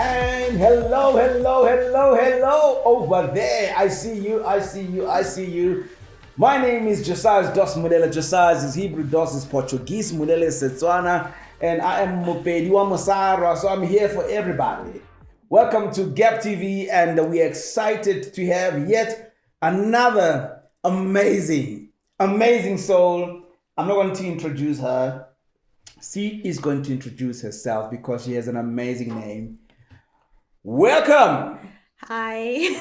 And hello over there. I see you. My name is Josiah Dos Mulele. Josiah is Hebrew, Dos is Portuguese, Mulele is Setswana, and I am Mopedi wa Mosara, so I'm here for everybody. Welcome to GAPTV, and we're excited to have yet another amazing soul. I'm not going to introduce her. She is going to introduce herself because she has an amazing name. Welcome. Hi.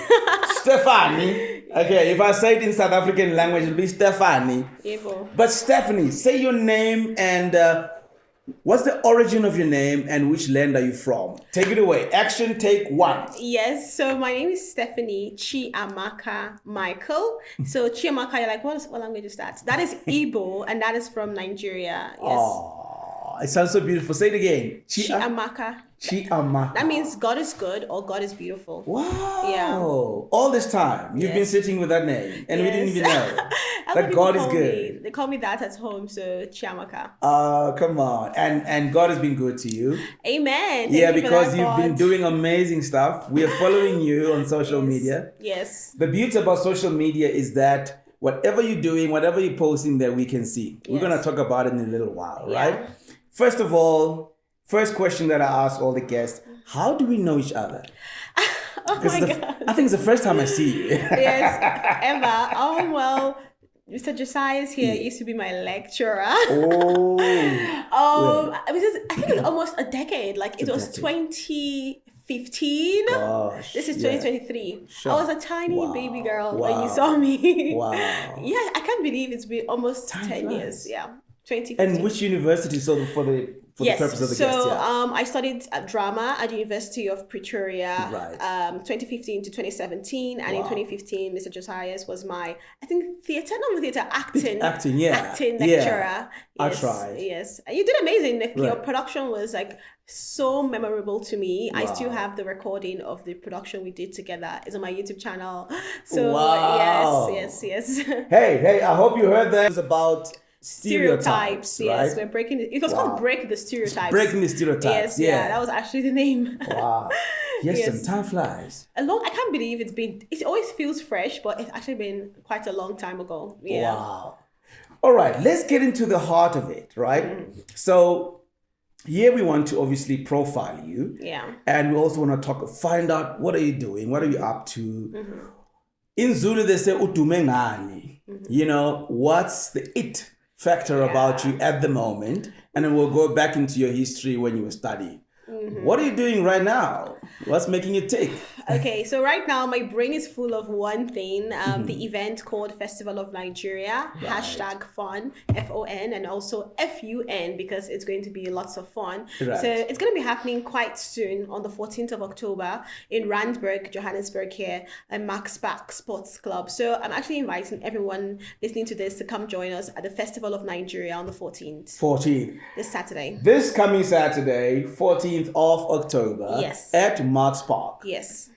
Stephanie. Okay, if I say it in South African language, it'll be Stephanie. Ebo. But Stephanie, say your name and what's the origin of your name and which land are you from? Take it away. Action, take one. Yes, so my name is Stephanie Chiamaka Michael. So Chiamaka, you're like, what language is that? That is Igbo, and that is from Nigeria. Yes. Oh, it sounds so beautiful. Say it again. Chiamaka. Chiamaka. That means God is good or God is beautiful. Wow. Yeah. All this time, you've been sitting with that name and we didn't even know that God is good. They call me that at home, so Chiamaka. Come on. And God has been good to you. Amen. Yeah, because you've been doing amazing stuff. We are following you on social media. Yes. The beauty about social media is that whatever you're doing, whatever you're posting there, we can see. We're going to talk about it in a little while, right? First of all, first question that I ask all the guests, how do we know each other? Oh my God. I think it's the first time I see you. Yes, ever. Oh, well, Mr. Josiah is here. He used to be my lecturer. Oh. I think it was almost a decade. Like it was 2015. Gosh, this is 2023. Sure. I was a tiny baby girl when you saw me. Wow. Yeah, I can't believe it's been almost 10 years. Yeah. 2015. And which university? So for the purpose of the guest, I studied drama at the University of Pretoria, 2015 to 2017, and in 2015, Mr. Josiah was my, acting lecturer. I tried. Yes, and you did amazing. Your production was like so memorable to me. I still have the recording of the production we did together. It's on my YouTube channel. So yes. Hey, I hope you heard that. It's about stereotypes, yes, right? we're breaking it. It was called Break the Stereotypes. Breaking the Stereotypes. Yes, that was actually the name. Wow. Yes, and time flies. I can't believe it always feels fresh, but it's actually been quite a long time ago. Yeah. Wow. All right, let's get into the heart of it, right? So here we want to obviously profile you. Yeah. And we also want to find out what are you doing? What are you up to? In Zulu, they say, udume ngani. You know, what's the it factor about you at the moment, and then we'll go back into your history when you were studying. What are you doing right now? What's making you tick? Okay, so right now my brain is full of one thing, the event called Festival of Nigeria, #fun, FON, and also FUN, because it's going to be lots of fun. Right. So it's going to be happening quite soon on the 14th of October in Randburg, Johannesburg here, at Max Park Sports Club. So I'm actually inviting everyone listening to this to come join us at the Festival of Nigeria on the 14th. 14th. This Saturday. This coming Saturday, 14th of October. Yes. At Max Park. Yes.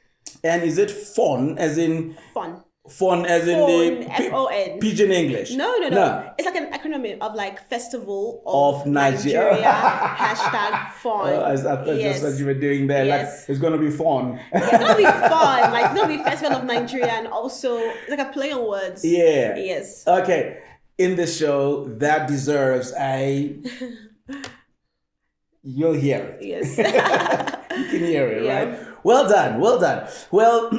And is it fun as in... Fun. Fun as in the FON. Pidgin English? No. It's like an acronym of like Festival of Nigeria. #fun. I thought just what you were doing there. Yes. Like, it's going to be fun. It's going to be fun. Like, it's going to be Festival of Nigeria, and also it's like a play on words. Yeah. Yes. Okay. In the show, that deserves a... You'll hear it. Yes. You can hear it, right? Well done. Well,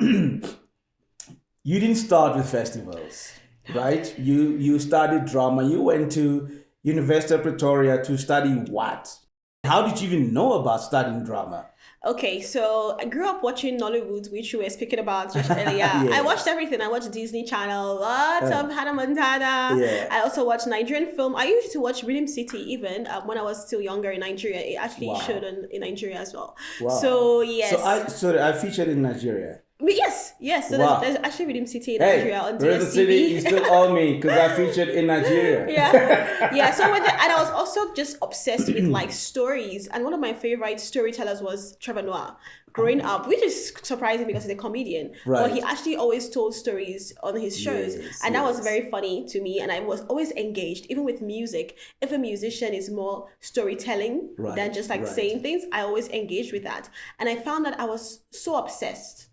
you didn't start with festivals, right? You studied drama. You went to University of Pretoria to study what? How did you even know about studying drama? Okay, so I grew up watching Nollywood, which we were speaking about just earlier. I watched everything. I watched Disney Channel, lots of Hannah Montana. Yeah. I also watched Nigerian film. I used to watch Rhythm City even when I was still younger in Nigeria. It actually showed in Nigeria as well. Wow. So, yes. So I featured in Nigeria. Yes. So Wow. there's actually Rhythm City in Hey, Nigeria on Rhythm City, you DSTV. still owe me because I featured in Nigeria. Yeah. So and I was also just obsessed with like stories. And one of my favorite storytellers was Trevor Noah. Growing up, which is surprising because he's a comedian, but Right. he actually always told stories on his shows, Yes, and that was yes. very funny to me. And I was always engaged, even with music. If a musician is more storytelling Right, than just like right. saying things, I always engaged with that. And I found that I was so obsessed.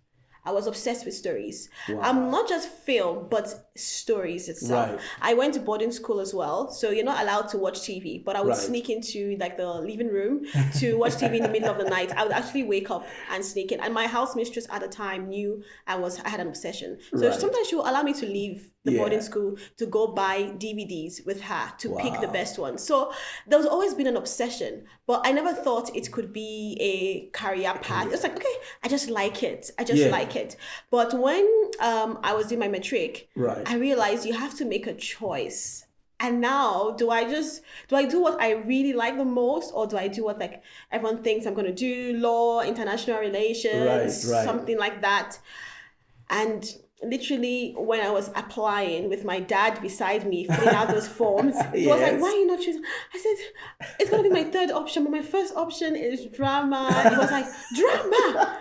I was obsessed with stories. Wow. Not just film, but stories itself. Right. I went to boarding school as well, so you're not allowed to watch TV. But I would Right. sneak into like the living room to watch TV in the middle of the night. I would actually wake up and sneak in. And my house mistress at the time knew I had an obsession. So Right. sometimes she would allow me to leave the Yeah. boarding school to go buy DVDs with her to pick the Wow. best ones. So there's always been an obsession, but I never thought it could be a career path. It's like, okay, I just like it. Yeah. Like it. But when I was doing my matric, Right. I realized you have to make a choice. And now, do I do what I really like the most, or do I do what like everyone thinks I'm gonna do, law, international relations, Right. something like that? And literally, when I was applying with my dad beside me, filling out those forms, he was like, Yes. "Why are you not choosing?" I said, "It's gonna be my third option, but my first option is drama." He was like, "Drama?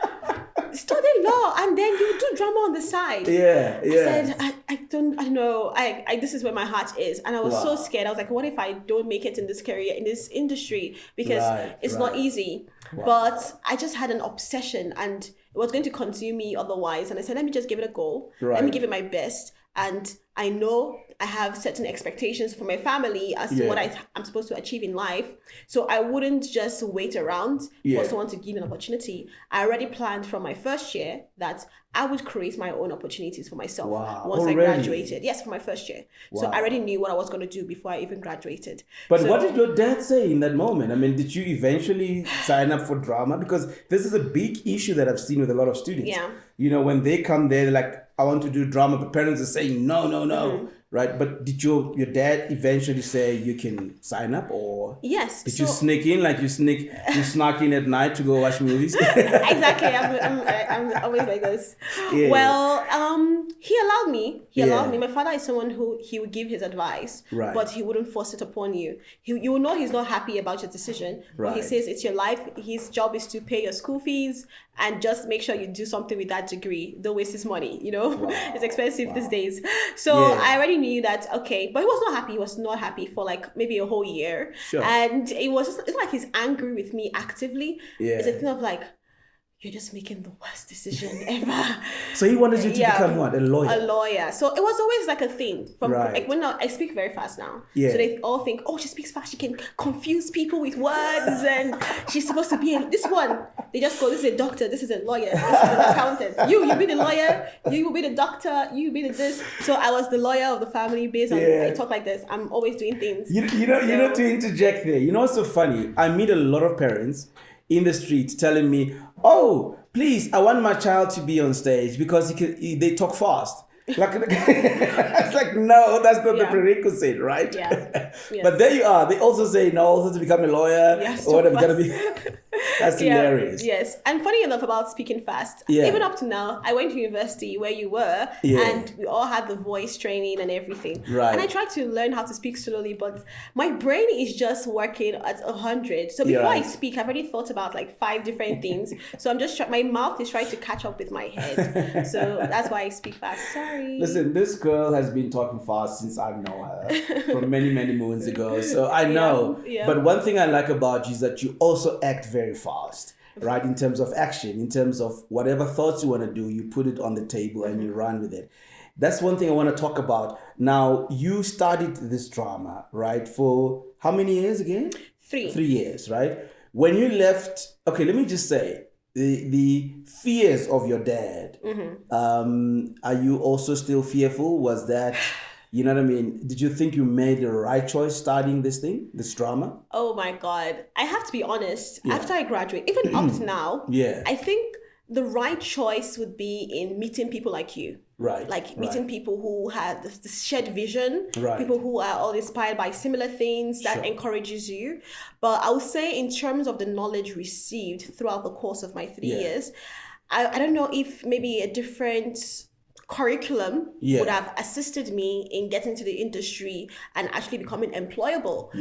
Study law and then you do drama on the side." Yeah. I said, I don't know. I this is where my heart is. And I was so Wow. scared. I was like, what if I don't make it in this career, in this industry? Because Right, it's not right. easy. Wow. But I just had an obsession and it was going to consume me otherwise. And I said, let me just give it a go. Let me Right. give it my best. And I know I have certain expectations for my family as to Yeah. what I'm supposed to achieve in life. So I wouldn't just wait around Yeah. for someone to give me an opportunity. I already planned from my first year that I would create my own opportunities for myself Wow. once I Already? graduated. Yes, for my first year. So Wow. I already knew what I was going to do before I even graduated. But So- what did your dad say in that moment? I mean, did you eventually sign up for drama? Because this is a big issue that I've seen with a lot of students. Yeah. You know, when they come there, they're like, I want to do drama, but parents are saying, no. Mm-hmm. Right? But did your dad eventually say you can sign up, or Yes. did you sneak in, like you snuck in at night to go watch movies? Exactly. I'm always like this. Yeah. Well, he allowed me. Yeah. My father is someone who he would give his advice, Right. but he wouldn't force it upon you. You will know he's not happy about your decision. But he Right. says it's your life. His job is to pay your school fees and just make sure you do something with that degree. Don't waste his money. You know, Wow. it's expensive these days. So Yeah. I already knew that. Okay, but he was not happy. He was not happy for like maybe a whole year. Sure. And it's like he's angry with me actively. Yeah. It's a thing of like, you're just making the worst decision ever. So he wanted you to Yeah. become what? A lawyer? A lawyer. So it was always like a thing. Right. Like when I speak very fast now. Yeah. So they all think, oh, she speaks fast. She can confuse people with words, and she's supposed to be this one. They just go, this is a doctor. This is a lawyer. This is an accountant. You be the lawyer. You will be the doctor. You be the this. So I was the lawyer of the family based on Yeah. I talk like this. I'm always doing things. You know, to interject there, you know what's so funny? I meet a lot of parents in the street telling me, oh, please, I want my child to be on stage because they talk fast. Like, it's like, no, that's not the Yeah. prerequisite, right? Yeah. Yes. But there you are. They also say, no, also to become a lawyer Yes, or whatever. talk Gotta be. That's hilarious. Yes. And funny enough about speaking fast, Yeah. even up to now, I went to university where you were, Yeah. and we all had the voice training and everything. Right. And I tried to learn how to speak slowly, but my brain is just working at 100. So Yeah, before I right. speak, I've already thought about like 5 different things. So I'm just my mouth is trying to catch up with my head. So that's why I speak fast. Sorry. Listen, this girl has been talking fast since I know her from many, many moons ago. So I know. Yeah. But one thing I like about you is that you also act very fast, right? In terms of action, in terms of whatever thoughts you want to do, you put it on the table and you run with it. That's one thing I want to talk about. Now, you started this drama, right? For how many years again? 3. 3 years, right? When you left, okay, let me just say, the fears of your dad, are you also still fearful? Was that, you know what I mean? Did you think you made the right choice starting this thing, this drama? Oh my God. I have to be honest. Yeah. After I graduate, even up to now, Yeah. I think the right choice would be in meeting people like you. Right. Like meeting people who have the shared vision, Right. people who are all inspired by similar things that Sure. encourages you. But I would say in terms of the knowledge received throughout the course of my 3 Yeah. years, I don't know if maybe a different curriculum would have assisted me in getting to the industry and actually becoming employable.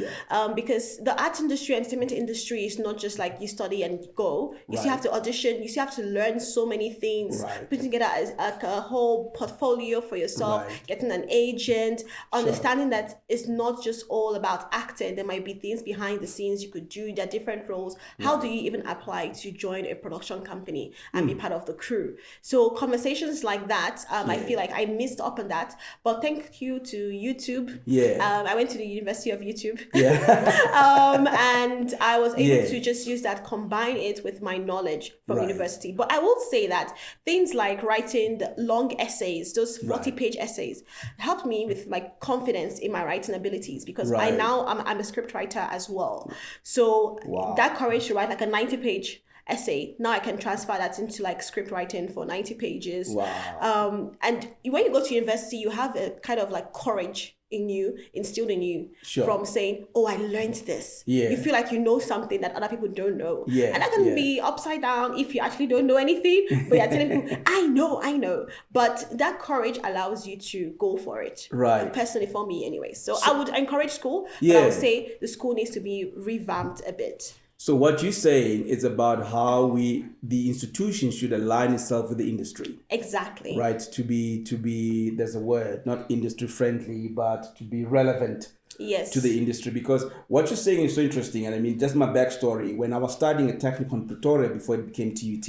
Because the art industry, entertainment industry is not just like you study and go. You still have to audition. You still have to learn so many things, putting together a whole portfolio for yourself, getting an agent, understanding that it's not just all about acting. There might be things behind the scenes you could do. There are different roles. How do you even apply to join a production company and be part of the crew? So conversations like that, I feel like I missed up on that, but thank you to YouTube. I went to the University of YouTube. And I was able to just use that, combine it with my knowledge from university. But I will say that things like writing the long essays, those 40-page essays, helped me with my confidence in my writing abilities, because I'm a script writer as well. So that courage to write like a 90-page essay, now I can transfer that into like script writing for 90 pages. And when you go to university, you have a kind of like courage in you, instilled in you, from saying, oh, I learned this. You feel like you know something that other people don't know. And that can be upside down if you actually don't know anything, but you're telling people, I know. But that courage allows you to go for it. Personally, for me anyway. So I would encourage school, but I would say the school needs to be revamped a bit. So what you're saying is about how the institution should align itself with the industry. Exactly. Right. To be, there's a word, not industry friendly, but to be relevant to the industry. Because what you're saying is so interesting. And I mean, just my backstory, when I was studying at Technical in Pretoria before it became TUT,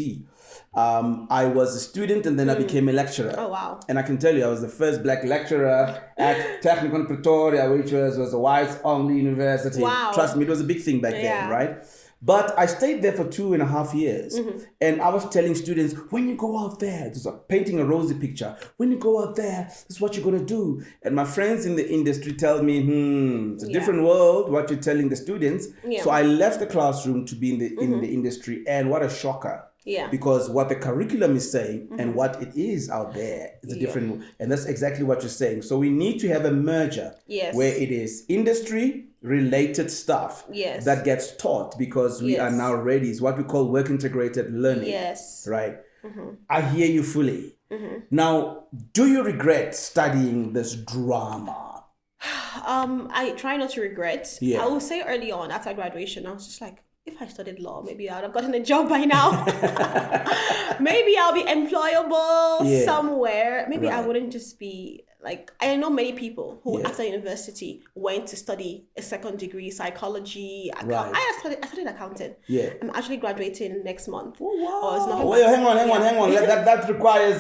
I was a student and then I became a lecturer. Oh, wow. And I can tell you, I was the first black lecturer at Technical in Pretoria, which was a whites-only university. Wow. Trust me, it was a big thing back then, right? But I stayed there for 2.5 years. And I was telling students, when you go out there, just painting a rosy picture, when you go out there, this is what you're going to do. And my friends in the industry tell me, it's a different world, what you're telling the students. So I left the classroom to be in the industry. And what a shocker. Because what the curriculum is saying and what it is out there is a different, and that's exactly what you're saying. So we need to have a merger where it is industry related stuff that gets taught, because we are now ready. It's what we call work integrated learning. Right. I hear you fully. Now, do you regret studying this drama? I try not to regret. I will say early on after graduation, I was just like, if I studied law, maybe I would have gotten a job by now. Maybe I'll be employable somewhere. Maybe I wouldn't just be like, I know many people who after university went to study a second degree, psychology. I studied accounting. I'm actually graduating next month. Oh, wow. Hang on. That requires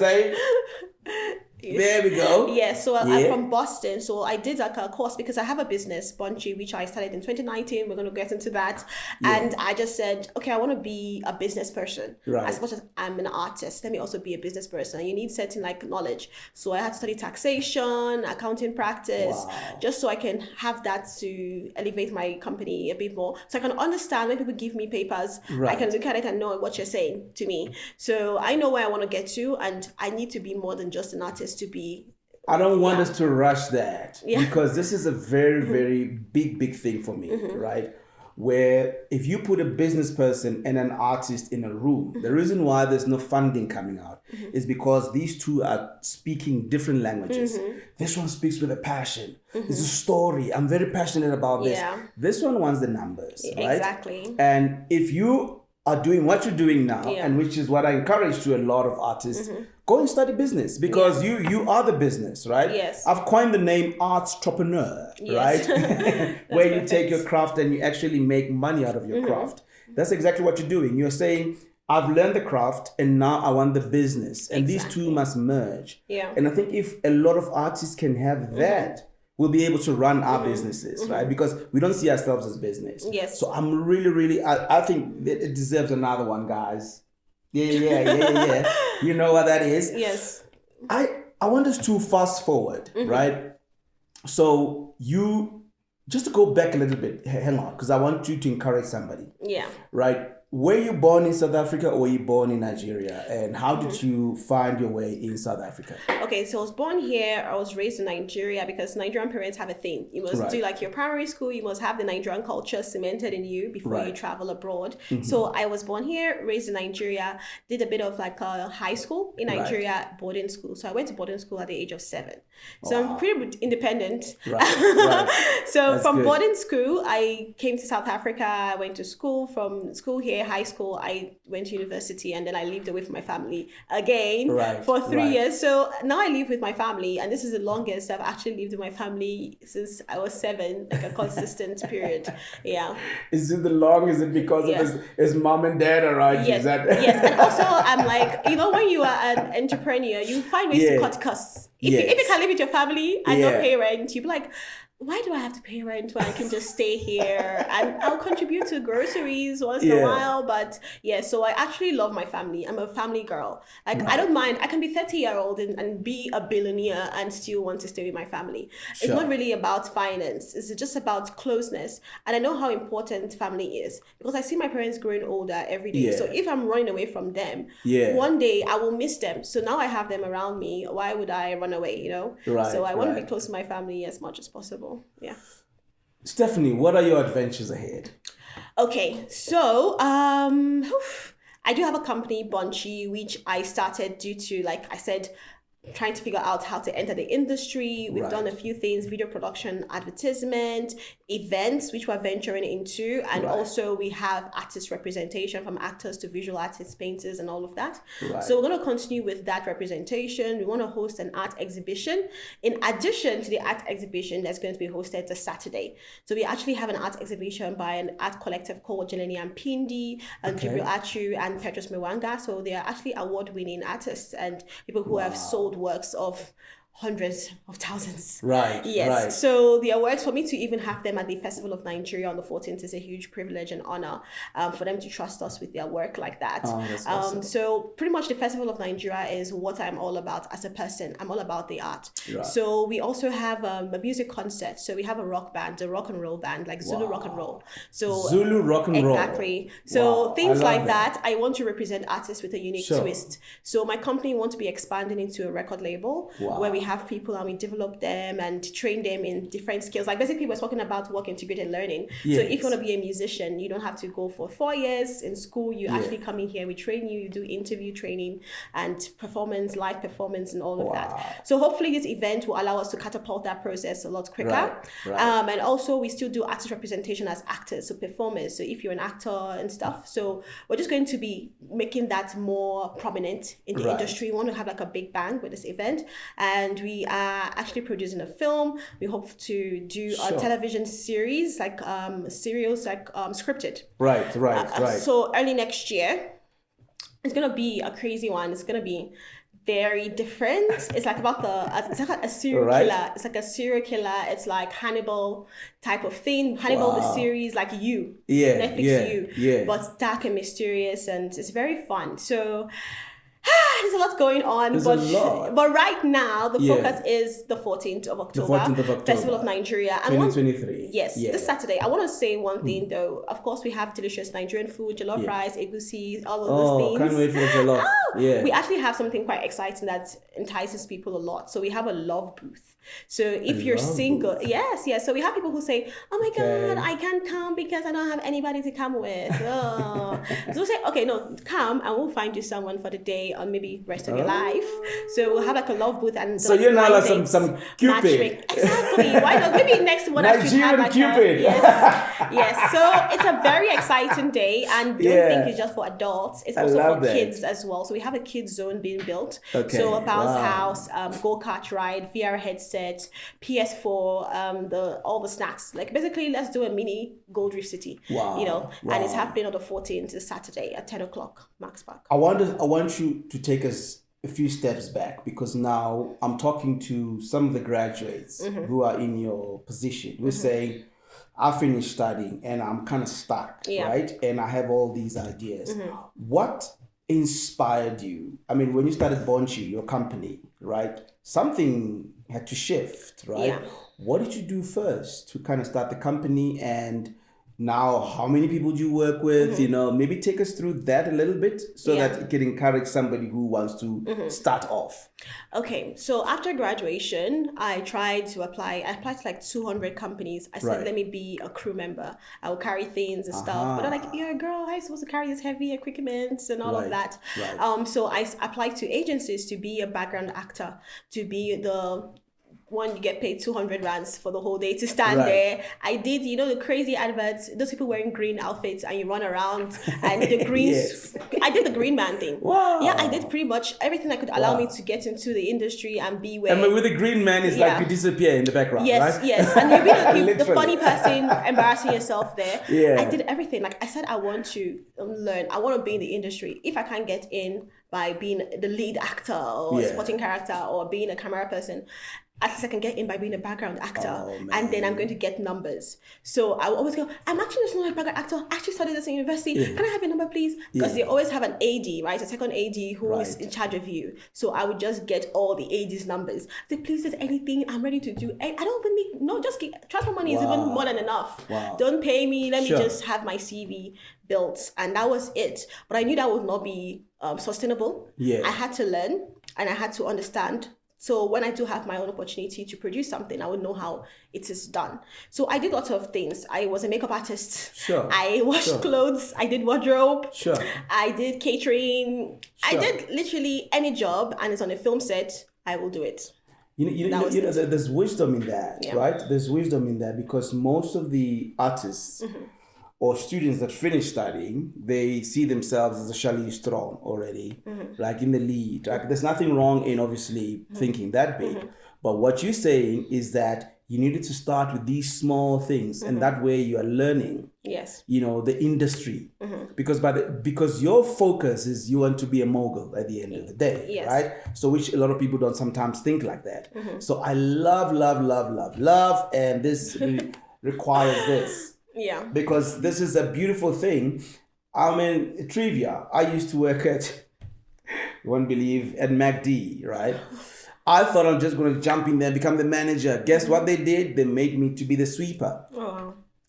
There we go. So I'm from Boston. So I did like a course because I have a business, Bunchy, which I started in 2019. We're going to get into that. And I just said, okay, I want to be a business person. As much as I'm an artist, let me also be a business person. You need certain like knowledge. So I had to study taxation, accounting practice, just so I can have that to elevate my company a bit more. So I can understand when people give me papers, I can look at it and know what you're saying to me. So I know where I want to get to, and I need to be more than just an artist to be. I don't want us to rush that, because this is a very, very big thing for me, right? Where if you put a business person and an artist in a room, the reason why there's no funding coming out is because these two are speaking different languages. This one speaks with a passion. It's a story. I'm very passionate about this. This one wants the numbers, right? Exactly. And if you are doing what you're doing now, and which is what I encourage to a lot of artists, go and study business, because you are the business, right? I've coined the name Artstrepreneur, right? Where you take your craft and you actually make money out of your craft. That's exactly what you're doing. You're saying, I've learned the craft and now I want the business. And these two must merge. And I think if a lot of artists can have that, we'll be able to run our businesses, right? Because we don't see ourselves as business. So I'm really, I think it deserves another one, guys. Yeah. You know what that is? I want us to fast forward, right? So just to go back a little bit, hang on, because I want you to encourage somebody. Right? were you born in South Africa or were you born in Nigeria? And how did you find your way in South Africa? Okay, so I was born here. I was raised in Nigeria because Nigerian parents have a thing. You must do like your primary school. You must have the Nigerian culture cemented in you before you travel abroad. So I was born here, raised in Nigeria, did a bit of like high school in Nigeria, boarding school. So I went to boarding school at the age of 7. So I'm pretty independent. So from boarding school, I came to South Africa. I went to school. From school here, high school, I went to university, and then I lived away from my family again for 3 years. So now I live with my family, and this is the longest I've actually lived with my family since I was 7, like a consistent period. Yeah. Is it the long? Is it because of his mom and dad around you? Yes. And also I'm like, when you are an entrepreneur, you find ways to cut costs. If you can live with your family and not pay rent, you'd be like, why do I have to pay rent when I can just stay here? And I'll contribute to groceries once in a while. But so I actually love my family. I'm a family girl. Like, I don't mind. I can be 30-year-old and be a billionaire and still want to stay with my family. It's not really about finance. It's just about closeness. And I know how important family is because I see my parents growing older every day. So if I'm running away from them, one day I will miss them. So now I have them around me. Why would I run away, So I want to be close to my family as much as possible. Yeah. Stephanie, what are your adventures ahead? Okay, so I do have a company, Bunchy, which I started due to, like I said, trying to figure out how to enter the industry. We've done a few things: video production, advertisement, events, which we're venturing into, and also we have artist representation, from actors to visual artists, painters, and all of that. So we're going to continue with that representation. We want to host an art exhibition. In addition to the art exhibition that's going to be hosted this Saturday. So we actually have an art exhibition by an art collective called Jeleni Ampindi, and Jibril Achu, and Petrus Mwanga. So they are actually award-winning artists and people who have sold works of hundreds of thousands. So the awards, for me to even have them at the Festival of Nigeria on the 14th is a huge privilege and honor for them to trust us with their work like that. That's awesome. So pretty much the Festival of Nigeria is what I'm all about as a person. I'm all about the art. So we also have a music concert. So we have a rock band, a rock and roll band, like Zulu rock and roll. So Zulu rock and roll. Exactly. So things like that. I want to represent artists with a unique twist. So my company wants to be expanding into a record label where we have people and we develop them and train them in different skills. Like basically we're talking about work integrated learning. So if you want to be a musician, you don't have to go for 4 years in school. You actually come in here, we train you, you do interview training and performance, live performance and all of that. So hopefully this event will allow us to catapult that process a lot quicker. And also we still do artist representation as actors, so performers. So if you're an actor and stuff. So we're just going to be making that more prominent in the industry. We want to have like a big bang with this event. And we are actually producing a film. We hope to do a television series, like serials, like scripted. So early next year, it's gonna be a crazy one. It's gonna be very different. It's like about it's like a serial killer. It's like a serial killer. It's like Hannibal type of thing. Hannibal the series, like Netflix but dark and mysterious, and it's very fun. So there's a lot going on, but right now the focus is the 14th of October, Festival of Nigeria. And 2023. This Saturday. I want to say one thing though. Of course, we have delicious Nigerian food, jollof rice, egusi, all of those things. Can't wait for the jollof. We actually have something quite exciting that entices people a lot. So we have a love booth. So if you're single, so we have people who say, oh my God, I can't come because I don't have anybody to come with. So we'll say, okay, no, come and we'll find you someone for the day or maybe rest of your life. So we'll have like a love booth and so you're not like some Cupid. Exactly. Why not? Maybe next one I should have like Cupid. Yes. So it's a very exciting day, and don't think it's just for adults. It's also for kids as well. So we have a kids zone being built. So a bounce house, go-kart ride, VR headset, PS4, all the snacks. Like basically, let's do a mini Gold Reef City. And it's happening on the 14th, this Saturday at 10 o'clock, Max Park. I want you to take us a few steps back, because now I'm talking to some of the graduates who are in your position. We're saying, I finished studying and I'm kind of stuck, right? And I have all these ideas. What inspired you? I mean, when you started Bunchy, your company, right? Something had to shift, right? What did you do first to kind of start the company, and Now, how many people do you work with? Maybe take us through that a little bit so that it can encourage somebody who wants to start off. Okay, so after graduation, I tried to apply. I applied to like 200 companies. I said, let me be a crew member. I will carry things and stuff. But they're like, you're a girl, how are you supposed to carry this heavy equipment and all of that? So I applied to agencies to be a background actor, to be the one you get paid 200 rands for the whole day to stand there. I did, the crazy adverts, those people wearing green outfits and you run around and the green, I did the green man thing. Wow. Yeah, I did pretty much everything that could allow me to get into the industry and be where. And with the green man, it's like you disappear in the background, right? Yes, and you'll be the funny person embarrassing yourself there. Yeah. I did everything. Like I said, I want to learn. I want to be in the industry. If I can't get in by being the lead actor or a supporting character or being a camera person, at least I can get in by being a background actor, and then I'm going to get numbers. So I will always go, I'm actually just not a background actor. I actually studied this in university. Can I have your number, please? Because they always have an AD, right? A second AD who is in charge of you. So I would just get all the AD's numbers. Say, please, there's anything I'm ready to do. I don't even need, just transfer money is even more than enough. Don't pay me. Let me just have my CV built. And that was it. But I knew that would not be sustainable. I had to learn and I had to understand. So when I do have my own opportunity to produce something, I would know how it is done. So I did lots of things. I was a makeup artist. I washed clothes. I did wardrobe. I did catering. I did literally any job, and it's on a film set, I will do it. There's wisdom in that, right? There's wisdom in that because most of the artists or students that finish studying, they see themselves as a Charlize Theron already, like in the lead. Like, there's nothing wrong in obviously thinking that big. But what you're saying is that you needed to start with these small things, and that way you are learning. The industry, because your focus is you want to be a mogul at the end of the day, right? So which a lot of people don't sometimes think like that. So I love, and this requires this. Because this is a beautiful thing. I mean, trivia. I used to work at, you won't believe, at MacD, right? I thought I'm just going to jump in there and become the manager. Guess what they did? They made me to be the sweeper.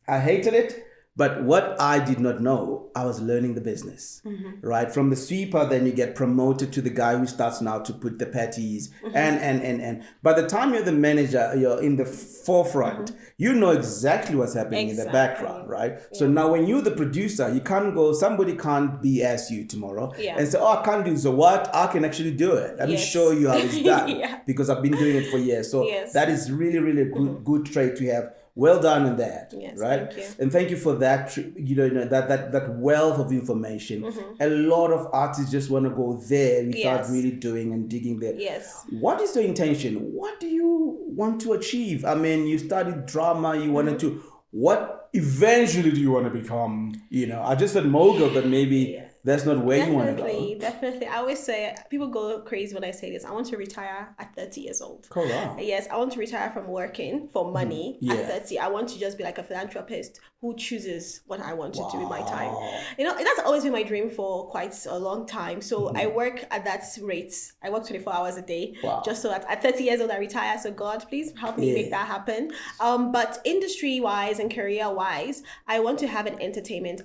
I hated it. But what I did not know, I was learning the business, right? From the sweeper, then you get promoted to the guy who starts now to put the patties. And by the time you're the manager, you're in the forefront, you know exactly what's happening in the background, right? So now when you're the producer, you can't go, somebody can't BS you tomorrow and say, I can't do it. So what? I can actually do it. Let me show you how it's done because I've been doing it for years. So that is really, really a good trait to have. Well done in that, right? Thank you. And thank you for that. That wealth of information. A lot of artists just want to go there without really doing and digging there. What is the intention? What do you want to achieve? I mean, you studied drama. You wanted to. What eventually do you want to become? I just said mogul, but maybe that's not where you want to go. Definitely. I always say, people go crazy when I say this. I want to retire at 30 years old. Cool. Yes, I want to retire from working for money at 30. I want to just be like a philanthropist who chooses what I want to do with my time. That's always been my dream for quite a long time. So I work at that rate. I work 24 hours a day just so that at 30 years old I retire. So God, please help me make that happen. But industry-wise and career-wise, I want to have an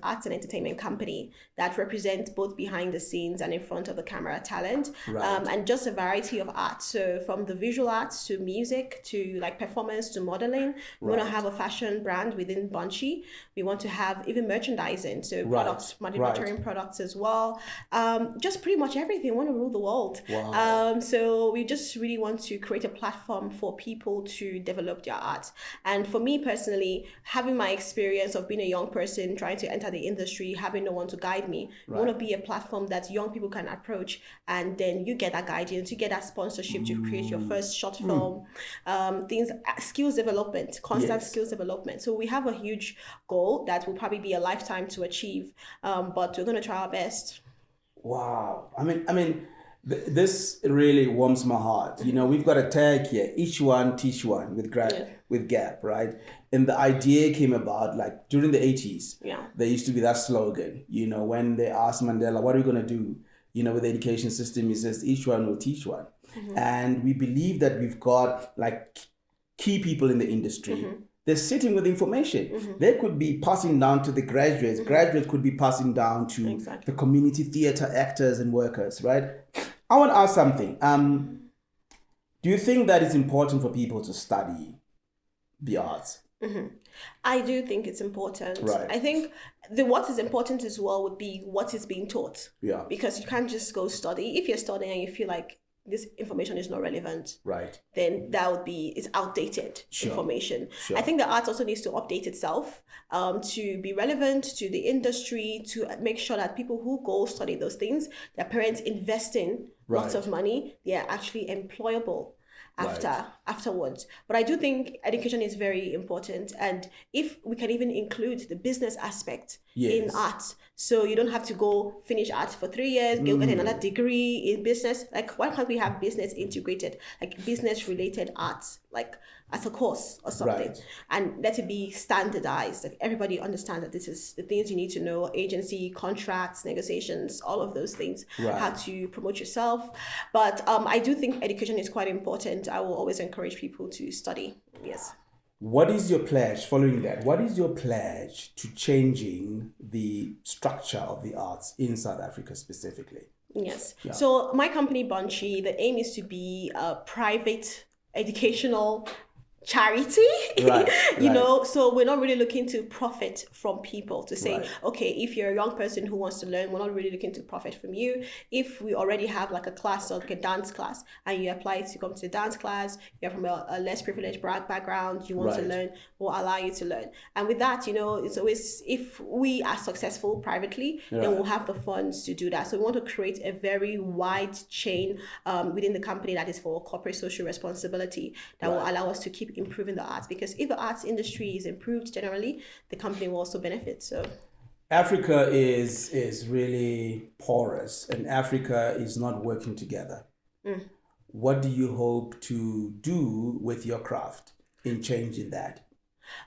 arts and entertainment company that represents both behind the scenes and in front of the camera talent, and just a variety of art. So from the visual arts to music to like performance to modeling. We want to have a fashion brand within Bunchy. We want to have even merchandising, so products, manufacturing products as well. Just pretty much everything. We want to rule the world. So we just really want to create a platform for people to develop their art. And for me personally, having my experience of being a young person trying to enter the industry, having no one to guide me, want to be a platform that young people can approach, and then you get that guidance, you get that sponsorship to create your first short film, skills development, constant skills development. So we have a huge goal that will probably be a lifetime to achieve, but we're going to try our best. Wow. I mean, this really warms my heart. We've got a tag here, each one teach one with GAP, right? And the idea came about like during the 80s. There used to be that slogan, when they asked Mandela, what are we going to do, with the education system? He says, each one will teach one. And we believe that we've got like key people in the industry, they're sitting with information. They could be passing down to the graduates. Graduates could be passing down to the community theater actors and workers, right? I want to ask something. Do you think that it's important for people to study the arts? I do think it's important. Right. I think what is important as well would be what is being taught. Yeah. Because you can't just go study. If you're studying and you feel like this information is not relevant, right, then that would be, it's outdated information. I think the arts also needs to update itself to be relevant to the industry, to make sure that people who go study those things, their parents invest in lots of money, they are actually employable afterwards. But I do think education is very important, and if we can even include the business aspect in art, so you don't have to go finish art for 3 years, go get another degree in business. Like, why can't we have business integrated, like business related arts, like as a course or something, and let it be standardized, like everybody understands that this is the things you need to know: agency, contracts, negotiations, all of those things, how to promote yourself. But I do think education is quite important. I will always encourage people to study. Yes. What is your pledge, following that, what is your pledge to changing the structure of the arts in South Africa specifically? Yes. So my company, Bunchy, the aim is to be a private educational charity, you know, so we're not really looking to profit from people, to say, okay, if you're a young person who wants to learn, we're not really looking to profit from you. If we already have like a class, or like a dance class, and you apply to come to the dance class, you're from a less privileged background, you want to learn, we'll allow you to learn. And with that, you know, it's always, if we are successful privately, then we'll have the funds to do that. So we want to create a very wide chain within the company that is for corporate social responsibility, that will allow us to keep improving the arts, because if the arts industry is improved generally, the company will also benefit. So Africa is really porous, and Africa is not working together. What do you hope to do with your craft in changing that?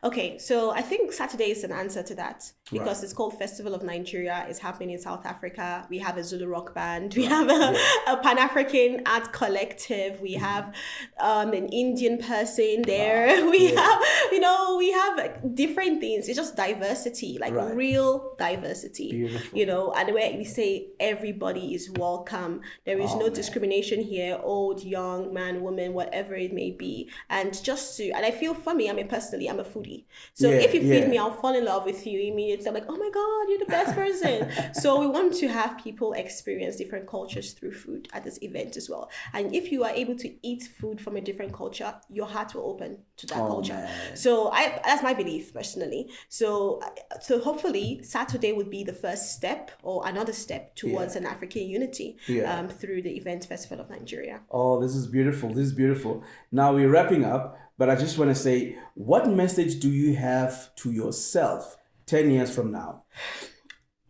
Okay, so I think Saturday is an answer to that, because it's called Festival of Nigeria. It's happening in South Africa. We have a Zulu rock band. We have a Pan-African art collective. We have an Indian person there. We have, you know, we have like different things. It's just diversity, like real diversity. Beautiful. You know, and where we say everybody is welcome. There is no discrimination here, old, young, man, woman, whatever it may be. And just to, and I feel for me, I mean, personally, I'm a foodie. So if you feed me, I'll fall in love with you immediately. I'm like, oh my God, you're the best person. So we want to have people experience different cultures through food at this event as well. And if you are able to eat food from a different culture, your heart will open to that culture. Man. So that's my belief personally. So hopefully Saturday would be the first step, or another step towards an African unity through the event Festival of Nigeria. Oh, this is beautiful. This is beautiful. Now we're wrapping up, but I just want to say, what message do you have to yourself 10 years from now?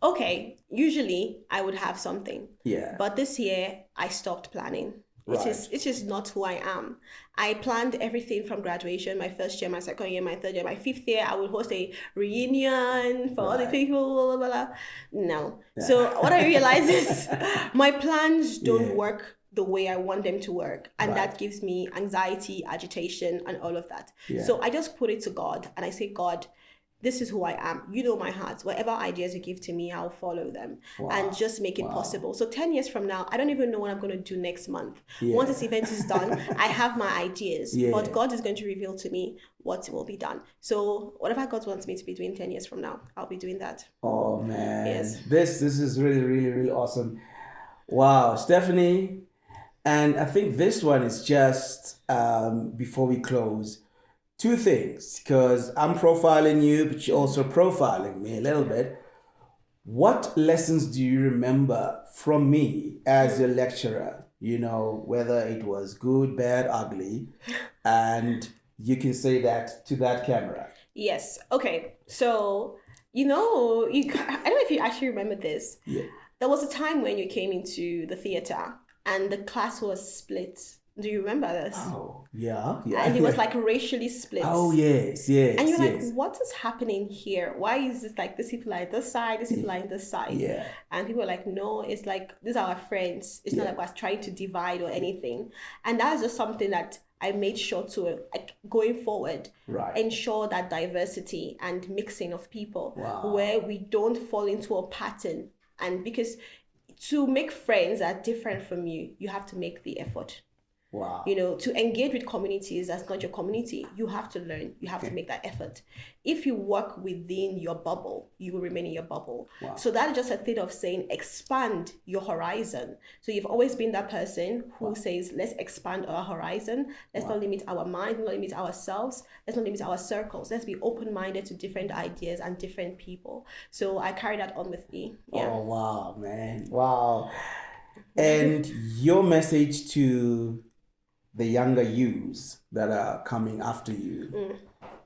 Okay, usually I would have something. Yeah. But this year I stopped planning. It is not who I am. I planned everything from graduation, my first year, my second year, my third year, my fifth year. I would host a reunion for all the people, blah, blah, blah. No. So what I realized is my plans don't work the way I want them to work. And that gives me anxiety, agitation, and all of that. So I just put it to God, and I say, God, this is who I am. You know my heart. Whatever ideas you give to me, I'll follow them and just make it possible. So 10 years from now, I don't even know what I'm going to do next month. Once this event is done, I have my ideas, but God is going to reveal to me what will be done. So whatever God wants me to be doing 10 years from now, I'll be doing that. Oh man, this is really, really, really awesome. Wow, Stephanie. And I think this one is just, before we close, two things, because I'm profiling you, but you're also profiling me a little bit. What lessons do you remember from me as your lecturer? You know, whether it was good, bad, ugly, and you can say that to that camera. Yes. Okay. So, you know, I don't know if you actually remember this. Yeah. There was a time when you came into the theater and the class was split. Do you remember this? Oh, yeah. And it was like racially split. Oh, yes. And you're like, what is happening here? Why is this like this people are on this side, this people are on this side? Yeah. And people are like, no, it's like, these are our friends. It's not like we're trying to divide or anything. And that's just something that I made sure to, going forward, Right. ensure that diversity and mixing of people, Wow. where we don't fall into a pattern. And because to make friends that are different from you, you have to make the effort. Wow. You know, to engage with communities that's not your community, you have to learn, you have to make that effort. If you work within your bubble, you will remain in your bubble. Wow. So that's just a thing of saying, expand your horizon. So you've always been that person who says, let's expand our horizon. Let's not limit our mind, not limit ourselves. Let's not limit our circles. Let's be open-minded to different ideas and different people. So I carry that on with me. Yeah. Oh, wow, man. Wow. And your message to the younger youths that are coming after you,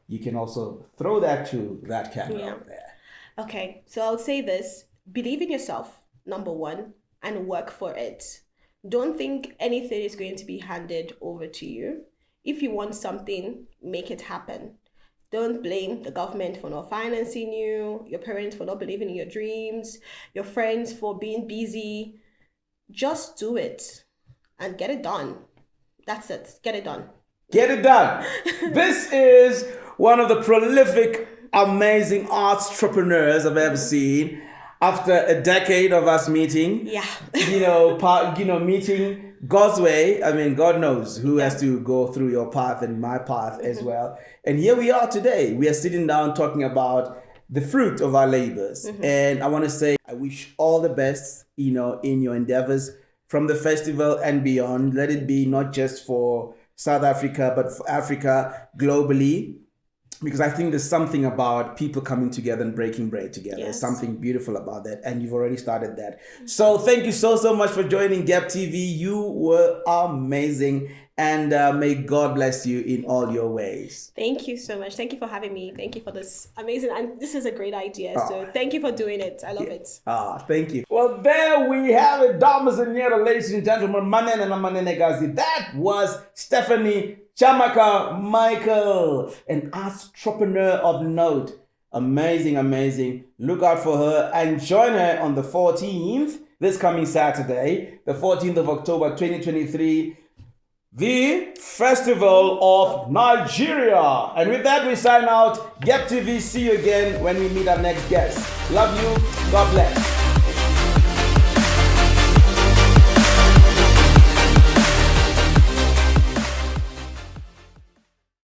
you can also throw that to that camera over there. Okay, so I'll say this: believe in yourself, number one, and work for it. Don't think anything is going to be handed over to you. If you want something, make it happen. Don't blame the government for not financing you, your parents for not believing in your dreams, your friends for being busy. Just do it and get it done. That's it. Get it done. Get it done. This is one of the prolific, amazing entrepreneurs I've ever seen. After a decade of us meeting, meeting God's way. I mean, God knows who has to go through your path and my path as well. And here we are today. We are sitting down talking about the fruit of our labors. And I want to say, I wish all the best, in your endeavors from the festival and beyond. Let it be not just for South Africa, but for Africa globally. Because I think there's something about people coming together and breaking bread together. Yes. There's something beautiful about that. And you've already started that. So thank you so much for joining GAPTV. You were amazing. And may God bless you in all your ways. Thank you so much. Thank you for having me. Thank you for this amazing, and this is a great idea. So thank you for doing it. I love it. Thank you. Well, there we have it, damas and herren, ladies and gentlemen. Manene na manene gazi. That was Stephanie Chamaka Michael, an entrepreneur of note. Amazing. Look out for her and join her on the 14th, this coming Saturday, the 14th of October 2023. The Festival of Nigeria. And with that, we sign out. GAPTV, see you again when we meet our next guest. Love you. God bless.